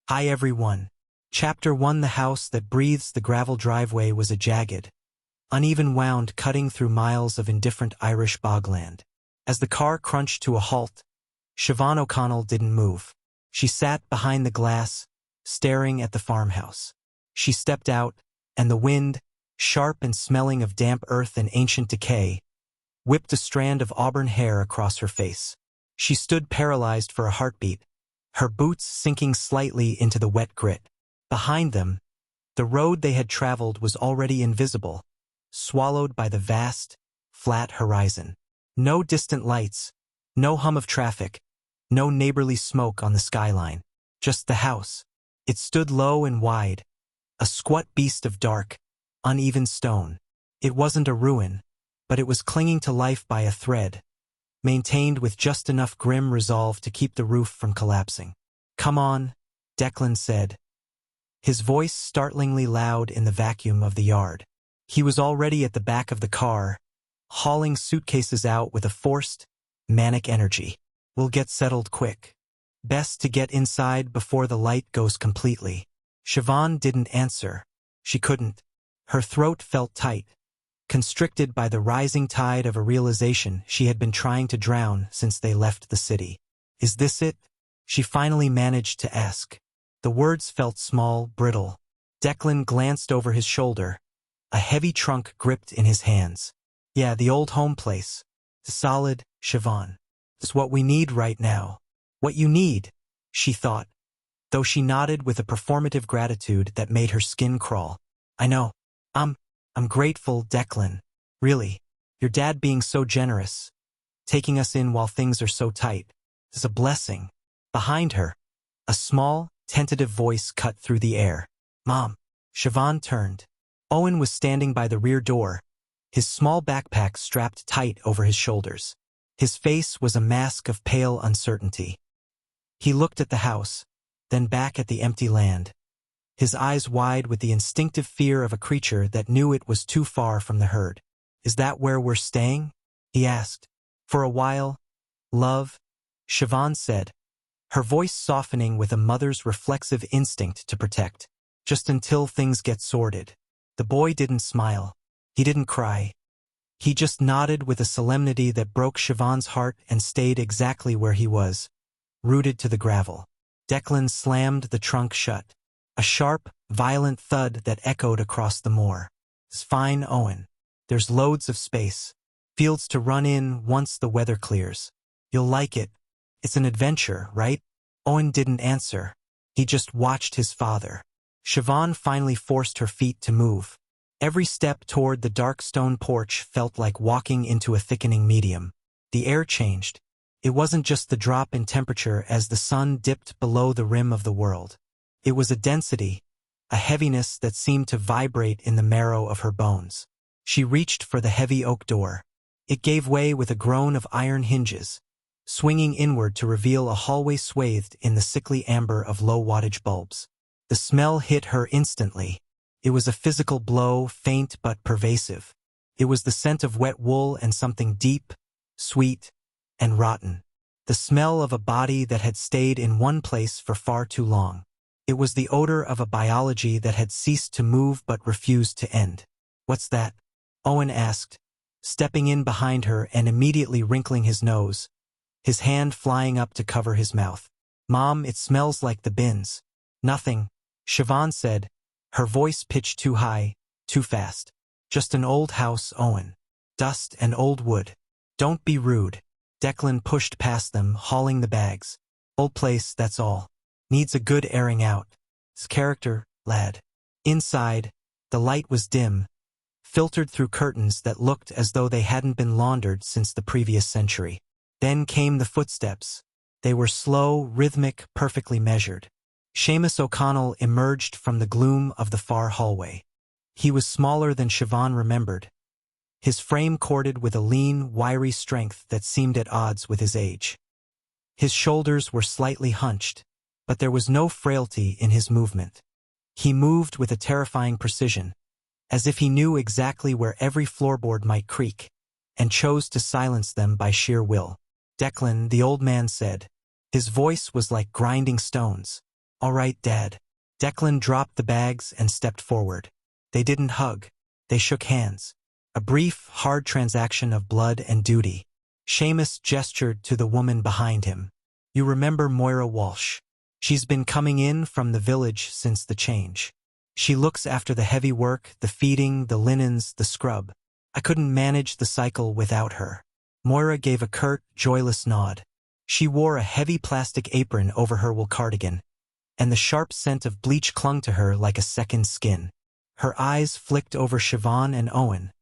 Hi everyone. Chapter 1. The house that breathes. The gravel driveway was a jagged, uneven wound cutting through miles of indifferent Irish bogland. As the car crunched to a halt, Siobhan O'Connell didn't move. She sat behind the glass, staring at the farmhouse. She stepped out, and the wind, sharp and smelling of damp earth and ancient decay, whipped a strand of auburn hair across her face. She stood paralyzed for a heartbeat, her boots sinking slightly into the wet grit. Behind them, the road they had traveled was already invisible, swallowed by the vast, flat horizon. No distant lights, no hum of traffic, no neighborly smoke on the skyline. Just the house. It stood low and wide, a squat beast of dark, uneven stone. It wasn't a ruin, but it was clinging to life by a thread, maintained with just enough grim resolve to keep the roof from collapsing. "Come on," Declan said, his voice startlingly loud in the vacuum of the yard. He was already at the back of the car, hauling suitcases out with a forced, manic energy. "We'll get settled quick. Best to get inside before the light goes completely." Siobhan didn't answer. She couldn't. Her throat felt tight, constricted by the rising tide of a realization she had been trying to drown since they left the city. "Is this it?" she finally managed to ask. The words felt small, brittle. Declan glanced over his shoulder, a heavy trunk gripped in his hands. "Yeah, the old home place. The solid, Siobhan. It's what we need right now." "What you need," she thought, though she nodded with a performative gratitude that made her skin crawl. "I know. I'm grateful, Declan. Really. Your dad being so generous, taking us in while things are so tight, is a blessing." Behind her, a small, tentative voice cut through the air. "Mom." Siobhan turned. Owen was standing by the rear door, his small backpack strapped tight over his shoulders. His face was a mask of pale uncertainty. He looked at the house, then back at the empty land, his eyes wide with the instinctive fear of a creature that knew it was too far from the herd. "Is that where we're staying?" he asked. "For a while, love," Siobhan said, her voice softening with a mother's reflexive instinct to protect. "Just until things get sorted." The boy didn't smile. He didn't cry. He just nodded with a solemnity that broke Siobhan's heart and stayed exactly where he was, rooted to the gravel. Declan slammed the trunk shut. A sharp, violent thud that echoed across the moor. "It's fine, Owen. There's loads of space. Fields to run in once the weather clears. You'll like it. It's an adventure, right?" Owen didn't answer. He just watched his father. Siobhan finally forced her feet to move. Every step toward the dark stone porch felt like walking into a thickening medium. The air changed. It wasn't just the drop in temperature as the sun dipped below the rim of the world. It was a density, a heaviness that seemed to vibrate in the marrow of her bones. She reached for the heavy oak door. It gave way with a groan of iron hinges, swinging inward to reveal a hallway swathed in the sickly amber of low-wattage bulbs. The smell hit her instantly. It was a physical blow, faint but pervasive. It was the scent of wet wool and something deep, sweet, and rotten. The smell of a body that had stayed in one place for far too long. It was the odor of a biology that had ceased to move but refused to end. "What's that?" Owen asked, stepping in behind her and immediately wrinkling his nose, his hand flying up to cover his mouth. "Mom, it smells like the bins." "Nothing," Siobhan said, her voice pitched too high, too fast. "Just an old house, Owen. Dust and old wood." "Don't be rude." Declan pushed past them, hauling the bags. "Old place, that's all. Needs a good airing out. His character, lad." Inside, the light was dim, filtered through curtains that looked as though they hadn't been laundered since the previous century. Then came the footsteps. They were slow, rhythmic, perfectly measured. Seamus O'Connell emerged from the gloom of the far hallway. He was smaller than Siobhan remembered, his frame corded with a lean, wiry strength that seemed at odds with his age. His shoulders were slightly hunched, but there was no frailty in his movement. He moved with a terrifying precision, as if he knew exactly where every floorboard might creak, and chose to silence them by sheer will. "Declan," the old man said. His voice was like grinding stones. All right, Dad. Declan dropped the bags and stepped forward. They didn't hug. They shook hands. A brief, hard transaction of blood and duty. Seamus gestured to the woman behind him. You remember Moira Walsh? She's been coming in from the village since the change. She looks after the heavy work, the feeding, the linens, the scrub. I couldn't manage the cycle without her. Moira gave a curt, joyless nod. She wore a heavy plastic apron over her wool cardigan, and the sharp scent of bleach clung to her like a second skin. Her eyes flicked over Siobhan and Owen,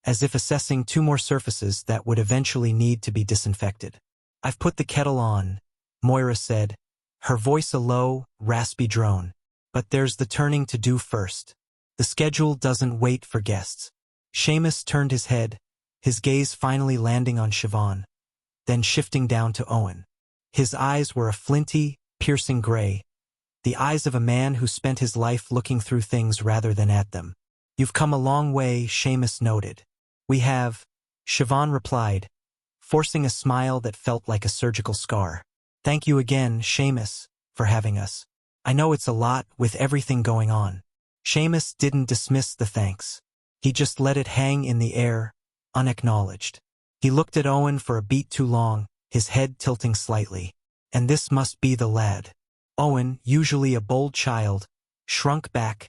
as if assessing two more surfaces that would eventually need to be disinfected. I've put the kettle on, Moira said, her voice a low, raspy drone. But there's the turning to do first. The schedule doesn't wait for guests. Seamus turned his head, his gaze finally landing on Siobhan, then shifting down to Owen. His eyes were a flinty, piercing gray, the eyes of a man who spent his life looking through things rather than at them. You've come a long way, Seamus noted. We have, Siobhan replied, forcing a smile that felt like a surgical scar. Thank you again, Seamus, for having us. I know it's a lot with everything going on. Seamus didn't dismiss the thanks. He just let it hang in the air, unacknowledged. He looked at Owen for a beat too long, his head tilting slightly. And this must be the lad. Owen, usually a bold child, shrunk back,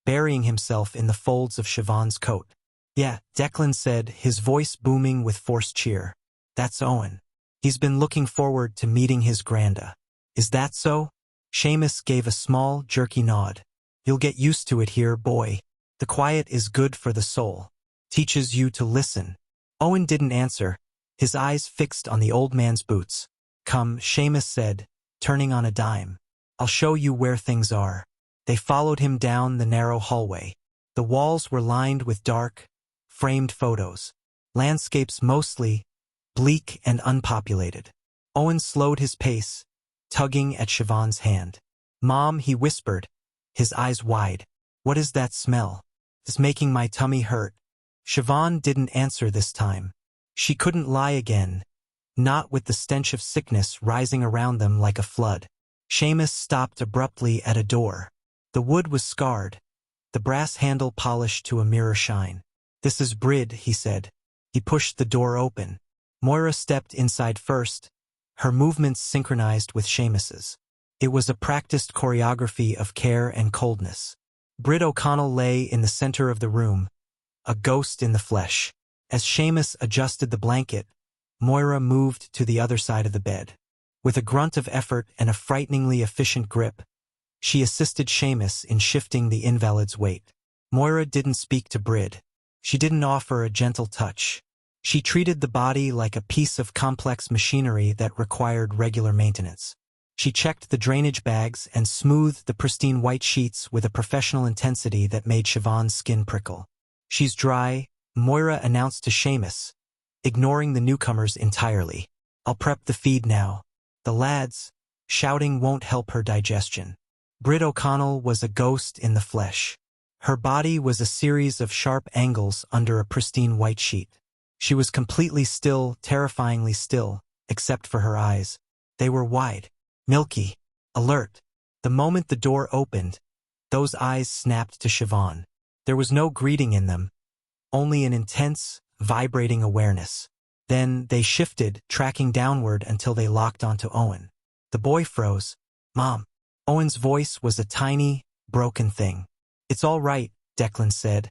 burying himself in the folds of Siobhan's coat. Yeah, Declan said, his voice booming with forced cheer. That's Owen. He's been looking forward to meeting his granda. Is that so? Seamus gave a small, jerky nod. You'll get used to it here, boy. The quiet is good for the soul. Teaches you to listen. Owen didn't answer, his eyes fixed on the old man's boots. Come, Seamus said, turning on a dime. I'll show you where things are. They followed him down the narrow hallway. The walls were lined with dark, framed photos. Landscapes mostly, bleak and unpopulated. Owen slowed his pace, tugging at Siobhan's hand. Mom, he whispered, his eyes wide. What is that smell? It's making my tummy hurt. Siobhan didn't answer this time. She couldn't lie again, not with the stench of sickness rising around them like a flood. Seamus stopped abruptly at a door. The wood was scarred, the brass handle polished to a mirror shine. This is Brid, he said. He pushed the door open. Moira stepped inside first, her movements synchronized with Seamus's. It was a practiced choreography of care and coldness. Brid O'Connell lay in the center of the room, a ghost in the flesh. As Seamus adjusted the blanket, Moira moved to the other side of the bed. With a grunt of effort and a frighteningly efficient grip, she assisted Seamus in shifting the invalid's weight. Moira didn't speak to Brid. She didn't offer a gentle touch. She treated the body like a piece of complex machinery that required regular maintenance. She checked the drainage bags and smoothed the pristine white sheets with a professional intensity that made Siobhan's skin prickle. She's dry, Moira announced to Seamus, ignoring the newcomers entirely. I'll prep the feed now. The lads, shouting won't help her digestion. Brid O'Connell was a ghost in the flesh. Her body was a series of sharp angles under a pristine white sheet. She was completely still, terrifyingly still, except for her eyes. They were wide, milky, alert. The moment the door opened, those eyes snapped to Siobhan. There was no greeting in them, only an intense, vibrating awareness. Then they shifted, tracking downward until they locked onto Owen. The boy froze. Mom. Owen's voice was a tiny, broken thing. It's all right, Declan said,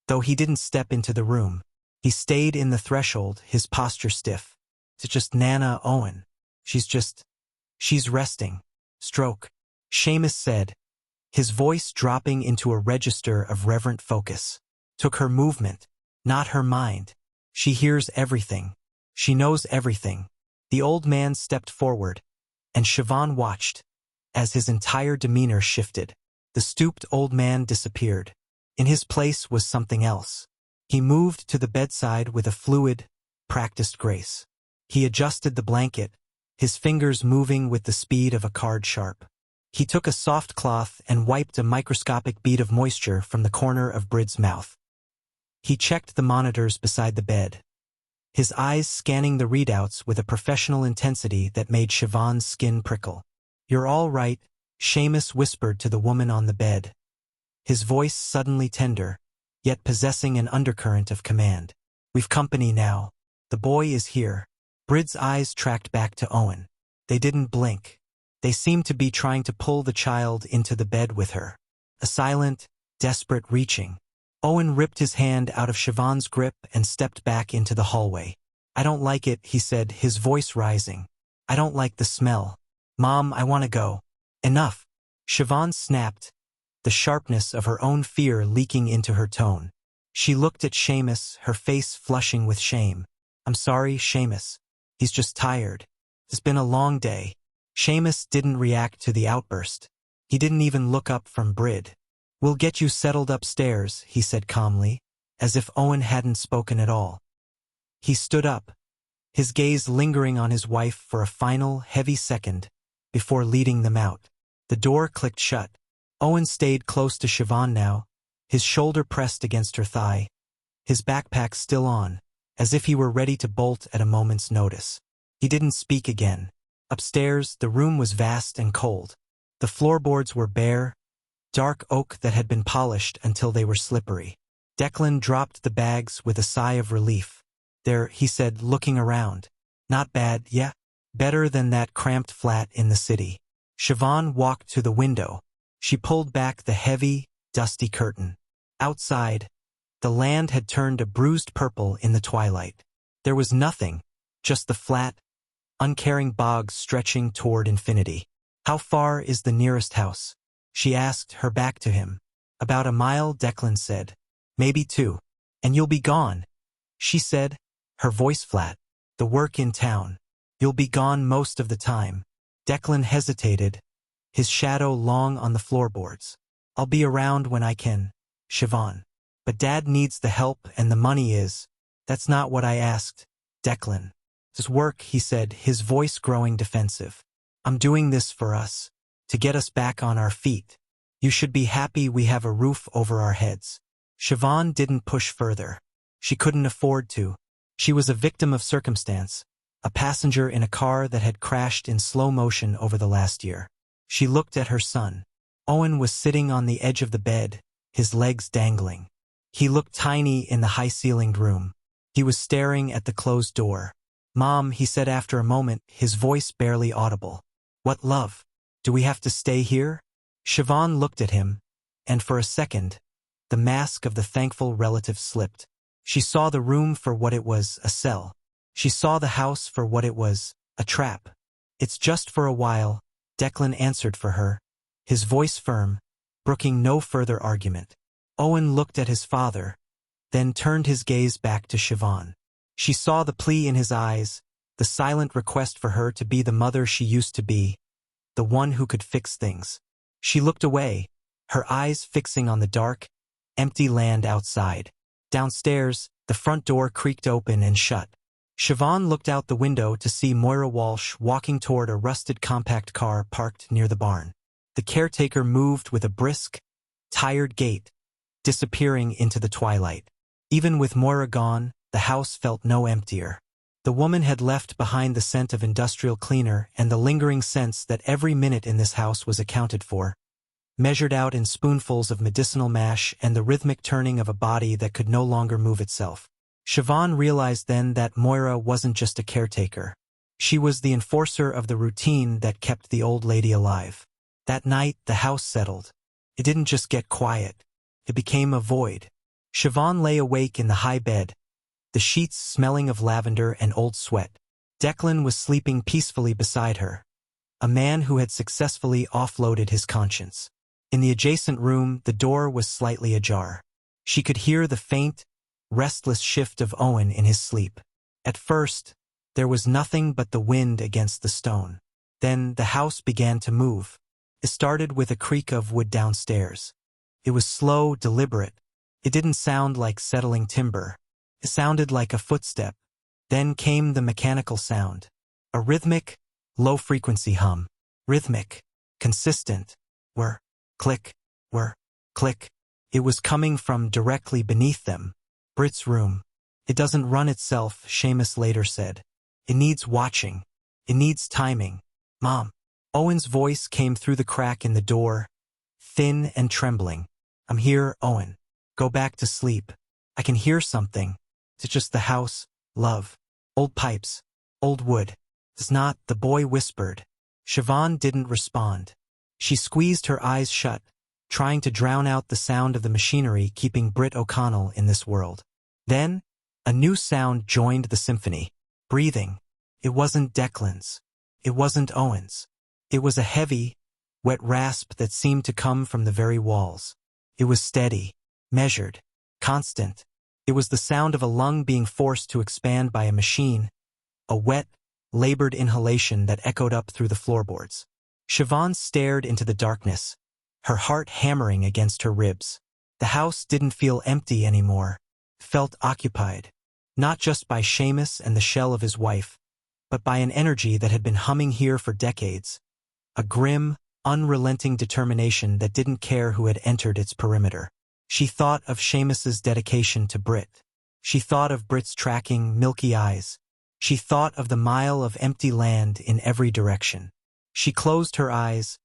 though he didn't step into the room. He stayed in the threshold, his posture stiff. It's just Nana, Owen. She's resting. Stroke. Seamus said, his voice dropping into a register of reverent focus. Took her movement, not her mind. She hears everything. She knows everything. The old man stepped forward, and Siobhan watched, as his entire demeanor shifted. The stooped old man disappeared. In his place was something else. He moved to the bedside with a fluid, practiced grace. He adjusted the blanket, his fingers moving with the speed of a card sharp. He took a soft cloth and wiped a microscopic bead of moisture from the corner of Brid's mouth. He checked the monitors beside the bed, his eyes scanning the readouts with a professional intensity that made Siobhan's skin prickle. You're all right, Seamus whispered to the woman on the bed, his voice suddenly tender, yet possessing an undercurrent of command. "We've company now. The boy is here." Brid's eyes tracked back to Owen. They didn't blink. They seemed to be trying to pull the child into the bed with her. A silent, desperate reaching. Owen ripped his hand out of Siobhan's grip and stepped back into the hallway. "I don't like it," he said, his voice rising. "I don't like the smell. Mom, I want to go." "Enough." Siobhan snapped, the sharpness of her own fear leaking into her tone. She looked at Seamus, her face flushing with shame. "I'm sorry, Seamus. He's just tired. It's been a long day." Seamus didn't react to the outburst. He didn't even look up from Brid. "We'll get you settled upstairs," he said calmly, as if Owen hadn't spoken at all. He stood up, his gaze lingering on his wife for a final, heavy second before leading them out. The door clicked shut. Owen stayed close to Siobhan now, his shoulder pressed against her thigh, his backpack still on, as if he were ready to bolt at a moment's notice. He didn't speak again. Upstairs, the room was vast and cold. The floorboards were bare, dark oak that had been polished until they were slippery. Declan dropped the bags with a sigh of relief. "There," he said, looking around. "Not bad, yeah? Better than that cramped flat in the city." Siobhan walked to the window. She pulled back the heavy, dusty curtain. Outside, the land had turned a bruised purple in the twilight. There was nothing, just the flat, uncaring bogs stretching toward infinity. "How far is the nearest house?" she asked, her back to him. "About a mile," Declan said. "Maybe 2. And you'll be gone," she said, her voice flat. "The work in town. You'll be gone most of the time." Declan hesitated, his shadow long on the floorboards. "I'll be around when I can, Siobhan. But Dad needs the help and the money is." "That's not what I asked, Declan." "It's work," he said, his voice growing defensive. "I'm doing this for us, to get us back on our feet. You should be happy we have a roof over our heads." Siobhan didn't push further. She couldn't afford to. She was a victim of circumstance, a passenger in a car that had crashed in slow motion over the last year. She looked at her son. Owen was sitting on the edge of the bed, his legs dangling. He looked tiny in the high-ceilinged room. He was staring at the closed door. "Mom," he said after a moment, his voice barely audible. "What, love? Do we have to stay here?" Siobhan looked at him, and for a second, the mask of the thankful relative slipped. She saw the room for what it was, a cell. She saw the house for what it was, a trap. "It's just for a while," Declan answered for her, his voice firm, brooking no further argument. Owen looked at his father, then turned his gaze back to Siobhan. She saw the plea in his eyes, the silent request for her to be the mother she used to be, the one who could fix things. She looked away, her eyes fixing on the dark, empty land outside. Downstairs, the front door creaked open and shut. Siobhan looked out the window to see Moira Walsh walking toward a rusted compact car parked near the barn. The caretaker moved with a brisk, tired gait, disappearing into the twilight. Even with Moira gone, the house felt no emptier. The woman had left behind the scent of industrial cleaner and the lingering sense that every minute in this house was accounted for, measured out in spoonfuls of medicinal mash and the rhythmic turning of a body that could no longer move itself. Siobhan realized then that Moira wasn't just a caretaker. She was the enforcer of the routine that kept the old lady alive. That night, the house settled. It didn't just get quiet. It became a void. Siobhan lay awake in the high bed, the sheets smelling of lavender and old sweat. Declan was sleeping peacefully beside her, a man who had successfully offloaded his conscience. In the adjacent room, the door was slightly ajar. She could hear the faint, restless shift of Owen in his sleep. At first, there was nothing but the wind against the stone. Then the house began to move. It started with a creak of wood downstairs. It was slow, deliberate. It didn't sound like settling timber. It sounded like a footstep. Then came the mechanical sound. A rhythmic, low-frequency hum. Rhythmic, consistent. Whir, click, whir, click. It was coming from directly beneath them. Brit's room. "It doesn't run itself," Seamus later said. "It needs watching. It needs timing." "Mom." Owen's voice came through the crack in the door, thin and trembling. "I'm here, Owen. Go back to sleep. I can hear something. It's just the house, love. Old pipes. Old wood. It's not," the boy whispered. Siobhan didn't respond. She squeezed her eyes shut, trying to drown out the sound of the machinery keeping Britt O'Connell in this world. Then, a new sound joined the symphony. Breathing. It wasn't Declan's. It wasn't Owen's. It was a heavy, wet rasp that seemed to come from the very walls. It was steady, measured, constant. It was the sound of a lung being forced to expand by a machine, a wet, labored inhalation that echoed up through the floorboards. Siobhan stared into the darkness, her heart hammering against her ribs. The house didn't feel empty anymore. It felt occupied, not just by Seamus and the shell of his wife, but by an energy that had been humming here for decades, a grim, unrelenting determination that didn't care who had entered its perimeter. She thought of Seamus's dedication to Britt. She thought of Britt's tracking, milky eyes. She thought of the mile of empty land in every direction. She closed her eyes,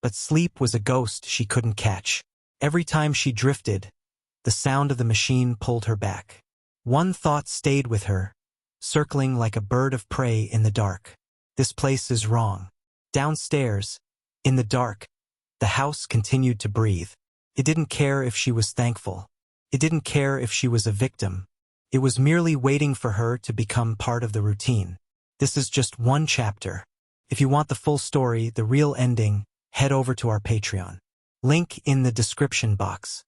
but sleep was a ghost she couldn't catch. Every time she drifted, the sound of the machine pulled her back. One thought stayed with her, circling like a bird of prey in the dark. This place is wrong. Downstairs, in the dark, the house continued to breathe. It didn't care if she was thankful. It didn't care if she was a victim. It was merely waiting for her to become part of the routine. This is just one chapter. If you want the full story, the real ending, head over to our Patreon. Link in the description box.